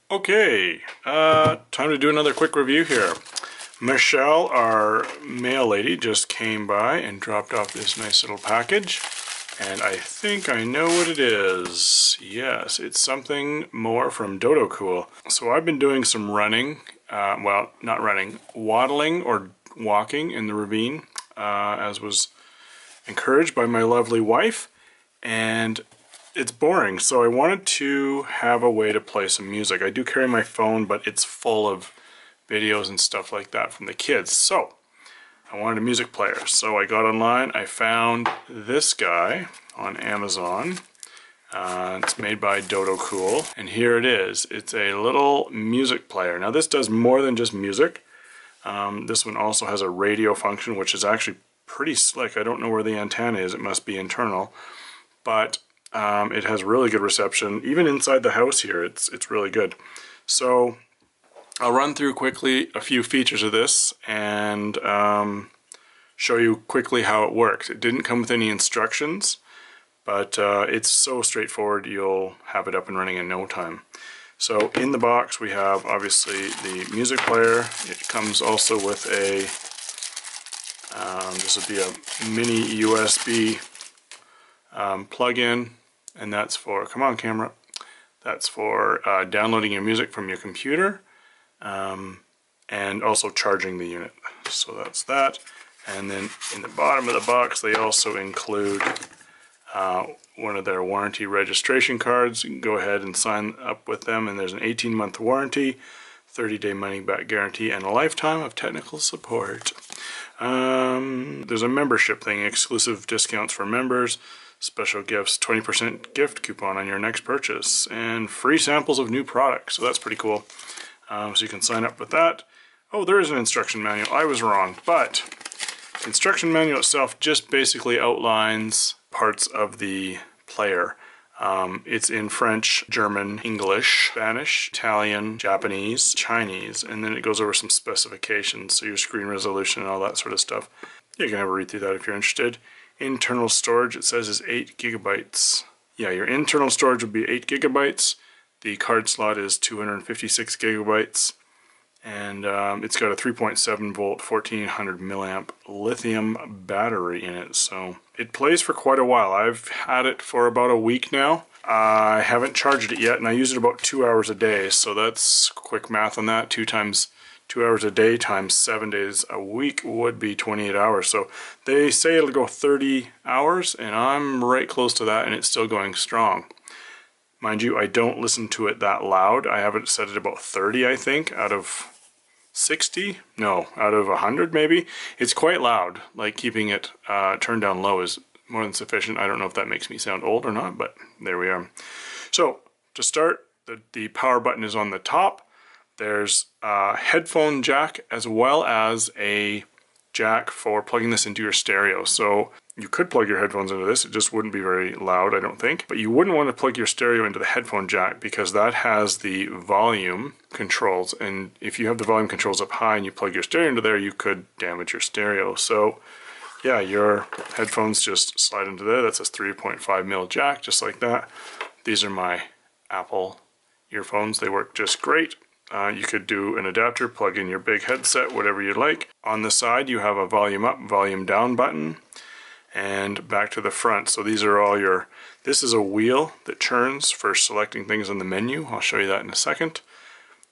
Okay, time to do another quick review here. Michelle, our mail lady, just came by and dropped off this nice little package. And I think I know what it is. Yes, it's something more from Dodocool. So I've been doing some running, well, not running, waddling or walking in the ravine, as was encouraged by my lovely wife. And it's boring, so I wanted to have a way to play some music. I do carry my phone, but it's full of videos and stuff like that from the kids. So I wanted a music player. So I got online, I found this guy on Amazon. It's made by Dodocool, and here it is. It's a little music player. Now this does more than just music. This one also has a radio function, which is actually pretty slick. I don't know where the antenna is. It must be internal, but it has really good reception. Even inside the house here, it's really good. So I'll run through quickly a few features of this and show you quickly how it works. It didn't come with any instructions, but it's so straightforward you'll have it up and running in no time. So in the box we have obviously the music player. It comes also with a, this would be a mini USB plug-in, and that's for, come on camera, that's for downloading your music from your computer, and also charging the unit. So that's that. And then in the bottom of the box they also include one of their warranty registration cards. You can go ahead and sign up with them, and there's an 18-month warranty, 30-day money-back guarantee, and a lifetime of technical support. There's a membership thing, exclusive discounts for members, special gifts, 20% gift coupon on your next purchase, and free samples of new products. So that's pretty cool. So you can sign up with that. Oh, there is an instruction manual. I was wrong, but the instruction manual itself just basically outlines parts of the player. It's in French, German, English, Spanish, Italian, Japanese, Chinese, and then it goes over some specifications, so your screen resolution and all that sort of stuff. You can have a read through that if you're interested. Internal storage, it says, is 8 gigabytes. Yeah, your internal storage would be 8 gigabytes. The card slot is 256 gigabytes. And it's got a 3.7 volt, 1400 milliamp lithium battery in it. So it plays for quite a while. I've had it for about a week now. I haven't charged it yet, and I use it about 2 hours a day. So that's quick math on that. 2 hours a day times 7 days a week would be 28 hours. So they say it'll go 30 hours, and I'm right close to that, and it's still going strong. Mind you, I don't listen to it that loud. I have it set at about 30, I think, out of 60? No, out of 100 maybe. It's quite loud. Like, keeping it turned down low is more than sufficient. I don't know if that makes me sound old or not, but there we are. So to start, the power button is on the top. There's a headphone jack as well as a jack for plugging this into your stereo. So you could plug your headphones into this, it just wouldn't be very loud, I don't think. But you wouldn't want to plug your stereo into the headphone jack because that has the volume controls. And if you have the volume controls up high and you plug your stereo into there, you could damage your stereo. So yeah, your headphones just slide into there. That's a 3.5mm jack, just like that. These are my Apple earphones. They work just great. You could do an adapter, plug in your big headset, whatever you like. On the side you have a volume up, volume down button, and back to the front. So these are all your, this is a wheel that turns for selecting things on the menu. I'll show you that in a second.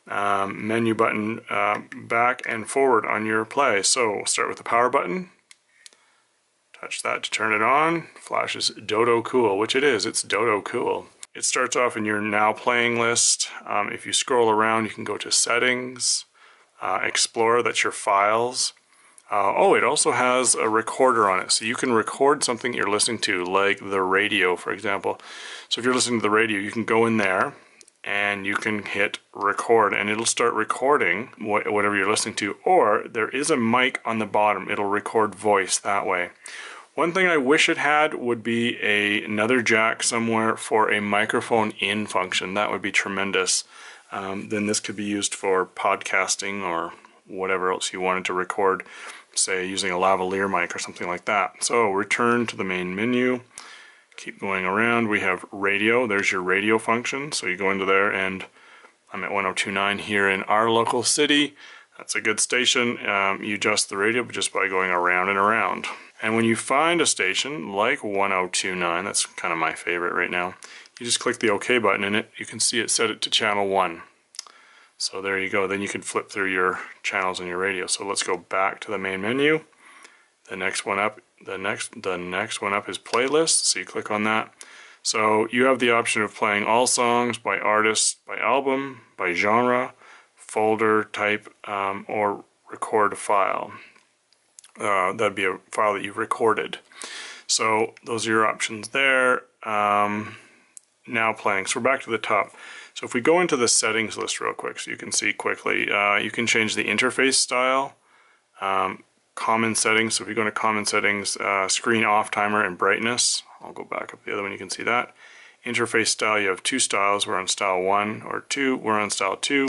Menu button back and forward on your play. So we'll start with the power button. Touch that to turn it on. Flashes Dodocool, which it is, it's Dodocool. It starts off in your now playing list. If you scroll around, you can go to settings, explore, that's your files. Oh, it also has a recorder on it, so you can record something you're listening to, like the radio, for example. So if you're listening to the radio, you can go in there and you can hit record, and it'll start recording whatever you're listening to. Or there is a mic on the bottom, it'll record voice that way. One thing I wish it had would be another jack somewhere for a microphone in function. That would be tremendous. Then this could be used for podcasting or whatever else you wanted to record, say using a lavalier mic or something like that. So return to the main menu. Keep going around. We have radio. There's your radio function. So you go into there and I'm at 102.9 here in our local city. That's a good station. You adjust the radio just by going around and around. And when you find a station like 102.9, that's kind of my favorite right now, you just click the OK button in it. You can see it set it to channel 1. So there you go. Then you can flip through your channels in your radio. So let's go back to the main menu. The next one up, the next one up is playlists. So you click on that. So you have the option of playing all songs by artist, by album, by genre, folder type, or record a file. That'd be a file that you've recorded. So those are your options there. Now playing. So we're back to the top. So if we go into the settings list real quick so you can see quickly, you can change the interface style, common settings. So if you go into common settings, screen off timer and brightness. I'll go back up the other one, you can see that. Interface style, you have 2 styles. We're on style 1 or 2. We're on style 2.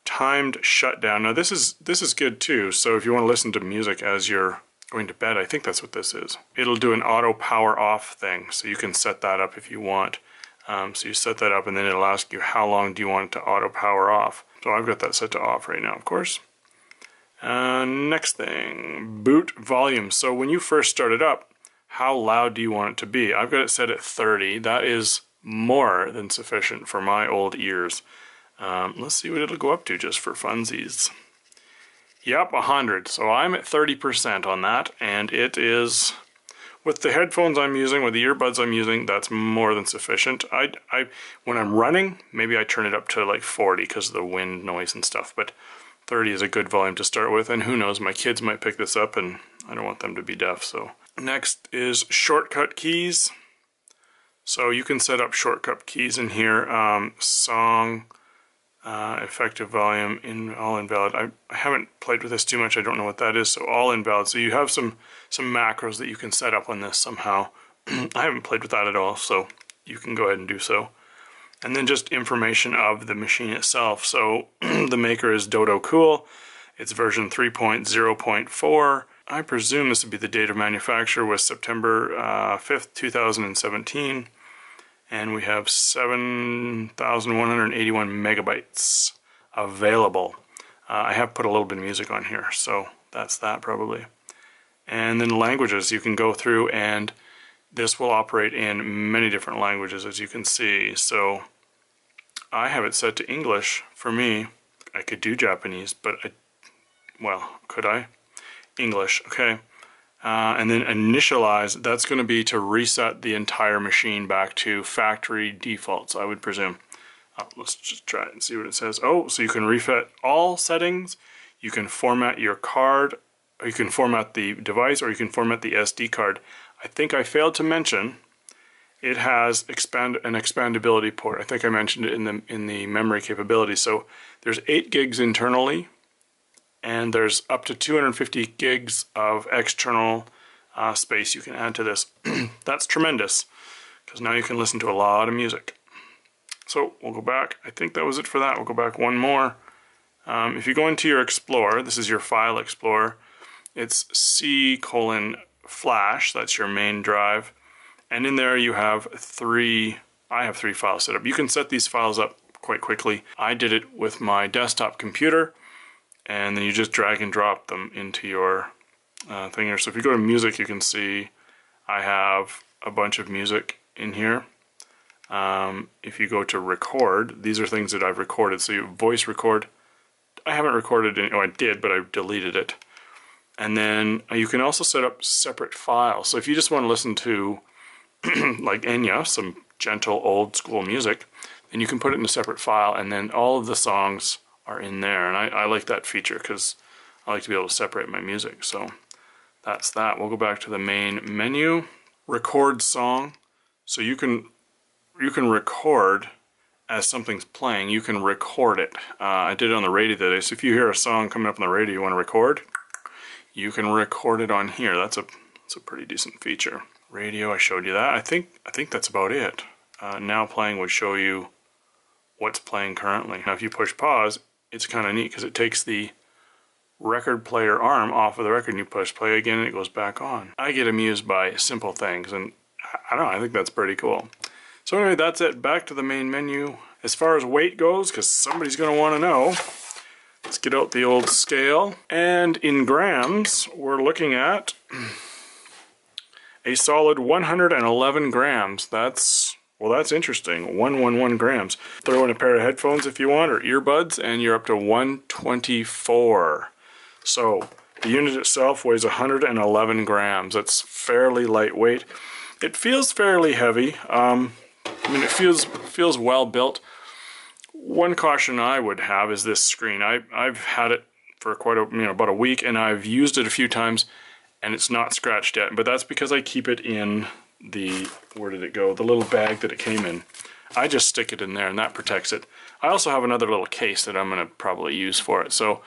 Timed shutdown. Now this is good too. So if you want to listen to music as you're going to bed, I think that's what this is. It'll do an auto power off thing. So you can set that up if you want. So you set that up and then it'll ask you how long do you want it to auto power off. So I've got that set to off right now, of course. Next thing, boot volume. So when you first start it up, how loud do you want it to be? I've got it set at 30. That is more than sufficient for my old ears. Let's see what it'll go up to just for funsies. Yep, 100. So I'm at 30% on that, and it is, with the headphones I'm using, with the earbuds I'm using, that's more than sufficient. When I'm running, maybe I turn it up to like 40 because of the wind noise and stuff, but 30 is a good volume to start with, and who knows, my kids might pick this up and I don't want them to be deaf. So next is shortcut keys. So you can set up shortcut keys in here. Song, effective volume, all invalid. I haven't played with this too much, I don't know what that is, so all invalid. So you have some macros that you can set up on this somehow. I haven't played with that at all, so you can go ahead and do so. And then just information of the machine itself. So the maker is Dodocool. It's version 3.0.4. I presume this would be the date of manufacture was September 5th, 2017. And we have 7,181 megabytes available. I have put a little bit of music on here, so that's that probably. And then languages, you can go through and this will operate in many different languages, as you can see. So I have it set to English for me. I could do Japanese, but well, could I? English, okay. And then initialize, that's going to be to reset the entire machine back to factory defaults, I would presume. Let's just try it and see what it says. Oh, so you can reset all settings, you can format your card, or you can format the device, or you can format the SD card. I think I failed to mention it has an expandability port. I think I mentioned it in the memory capability. So there's 8 gigs internally, and there's up to 250 gigs of external space you can add to this. That's tremendous, because now you can listen to a lot of music. So we'll go back. I think that was it for that. We'll go back one more. If you go into your Explorer, this is your file Explorer. It's C:/Flash, that's your main drive. And in there you have I have 3 files set up. You can set these files up quite quickly. I did it with my desktop computer, and then you just drag and drop them into your thing here. So if you go to music, you can see I have a bunch of music in here. If you go to record, these are things that I've recorded. So you voice record. I haven't recorded any, I did, but I deleted it. And then you can also set up separate files. So if you just want to listen to like Enya, some gentle old school music, then you can put it in a separate file, and then all of the songs are in there. And I like that feature because I like to be able to separate my music. So that's that. We'll go back to the main menu. Record song. So you can record as something's playing. You can record it. I did it on the radio today. So if you hear a song coming up on the radio you want to record, you can record it on here. That's a pretty decent feature. Radio, I showed you that. I think that's about it. Now playing would show you what's playing currently. Now if you push pause, it's kind of neat because it takes the record player arm off of the record and you push play again and it goes back on. I get amused by simple things, and I don't know, I think that's pretty cool. So anyway, that's it. Back to the main menu, As far as weight goes, because somebody's going to want to know, let's get out the old scale. And in grams, we're looking at a solid 111 grams. That's interesting. 111 grams. Throw in a pair of headphones if you want, or earbuds, and you're up to 124. So the unit itself weighs 111 grams. That's fairly lightweight. It feels fairly heavy. I mean, it feels well built. One caution I would have is this screen. I've had it for quite about a week, and I've used it a few times, and it's not scratched yet. But that's because I keep it in the, where did it go? The little bag that it came in. I just stick it in there, and that protects it. I also have another little case that I'm going to probably use for it. So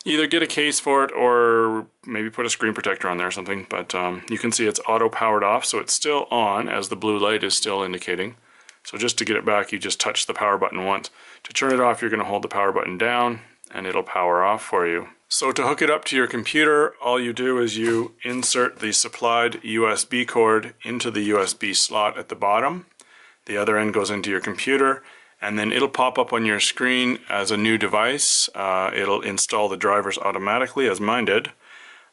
either get a case for it or maybe put a screen protector on there or something. But you can see it's auto powered off, so it's still on as the blue light is still indicating. So just to get it back, you just touch the power button once. To turn it off, you're going to hold the power button down and it'll power off for you. So to hook it up to your computer, all you do is you insert the supplied USB cord into the USB slot at the bottom. The other end goes into your computer, and then it'll pop up on your screen as a new device. It'll install the drivers automatically, as mine did.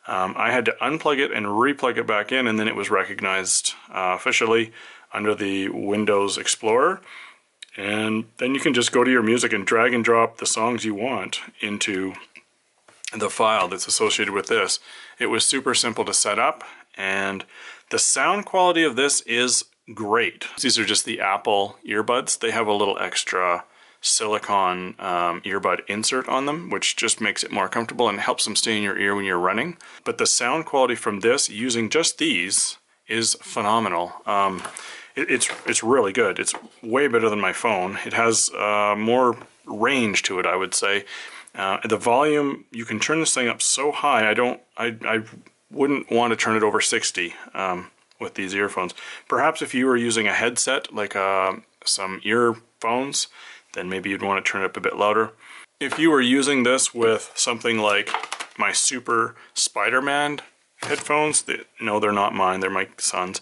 I had to unplug it and replug it back in, and then it was recognized officially under the Windows Explorer. And then you can just go to your music and drag and drop the songs you want into the file that's associated with this. It was super simple to set up, and the sound quality of this is great. These are just the Apple earbuds. They have a little extra silicone earbud insert on them, which just makes it more comfortable and helps them stay in your ear when you're running. But the sound quality from this, using just these, is phenomenal. It's really good. It's way better than my phone. It has more range to it, I would say. The volume, you can turn this thing up so high, I wouldn't want to turn it over 60 with these earphones. Perhaps if you were using a headset, like some earphones, then maybe you'd want to turn it up a bit louder. If you were using this with something like my Super Spider-Man headphones, no, they're not mine, they're my son's.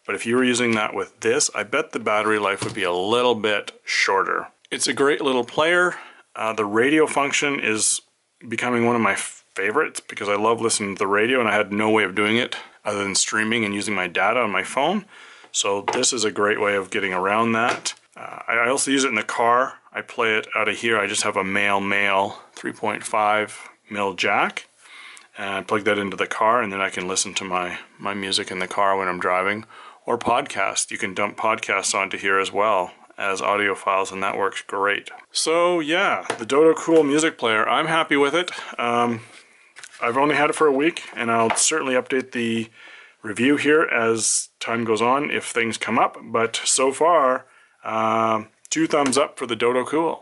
But if you were using that with this, I bet the battery life would be a little bit shorter. It's a great little player. The radio function is becoming one of my favorites because I love listening to the radio, and I had no way of doing it other than streaming and using my data on my phone. So this is a great way of getting around that. I also use it in the car. I play it out of here. I just have a male 3.5mm jack. And I plug that into the car, and then I can listen to my music in the car when I'm driving. Or podcast. You can dump podcasts onto here as well as audio files, and that works great. So yeah, the Dodocool music player, I'm happy with it. I've only had it for a week, and I'll certainly update the review here as time goes on if things come up. But so far, 2 thumbs up for the Dodocool.